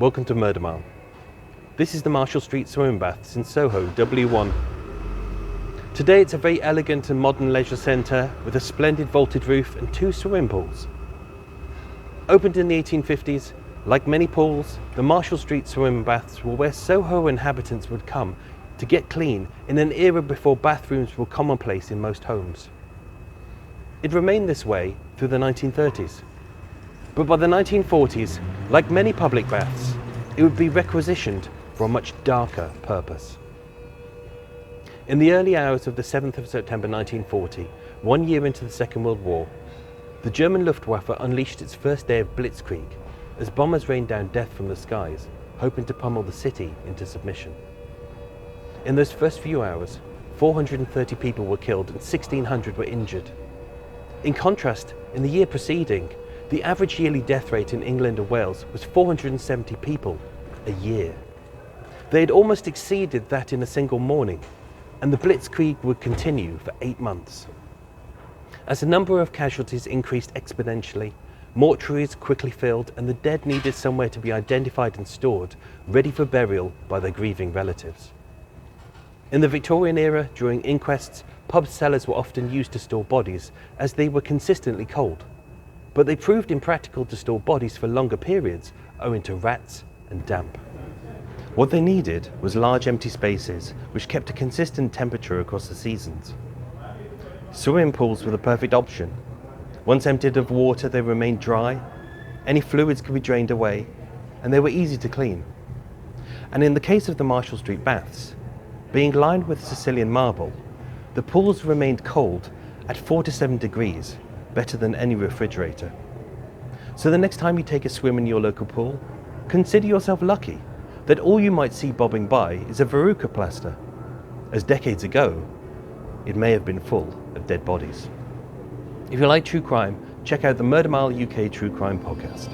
Welcome to Murder Mile. This is the Marshall Street Swimming Baths in Soho, W1. Today it's a very elegant and modern leisure centre with a splendid vaulted roof and 2 swimming pools. Opened in the 1850s, like many pools, the Marshall Street Swimming Baths were where Soho inhabitants would come to get clean in an era before bathrooms were commonplace in most homes. It remained this way through the 1930s. But by the 1940s, like many public baths, it would be requisitioned for a much darker purpose. In the early hours of the 7th of September 1940, 1 year into the Second World War, the German Luftwaffe unleashed its first day of blitzkrieg as bombers rained down death from the skies, hoping to pummel the city into submission. In those first few hours, 430 people were killed and 1,600 were injured. In contrast, in the year preceding, the average yearly death rate in England and Wales was 470 people a year. They had almost exceeded that in a single morning, and the blitzkrieg would continue for 8 months. As the number of casualties increased exponentially, mortuaries quickly filled and the dead needed somewhere to be identified and stored, ready for burial by their grieving relatives. In the Victorian era, during inquests, pub cellars were often used to store bodies as they were consistently cold. But they proved impractical to store bodies for longer periods owing to rats and damp. What they needed was large empty spaces which kept a consistent temperature across the seasons. Swimming pools were the perfect option. Once emptied of water, they remained dry, any fluids could be drained away, and they were easy to clean. And in the case of the Marshall Street Baths, being lined with Sicilian marble, the pools remained cold at 4 to 7 degrees, better than any refrigerator. So the next time you take a swim in your local pool, consider yourself lucky that all you might see bobbing by is a verruca plaster, as decades ago it may have been full of dead bodies. If you like true crime, check out the Murder Mile UK True Crime podcast.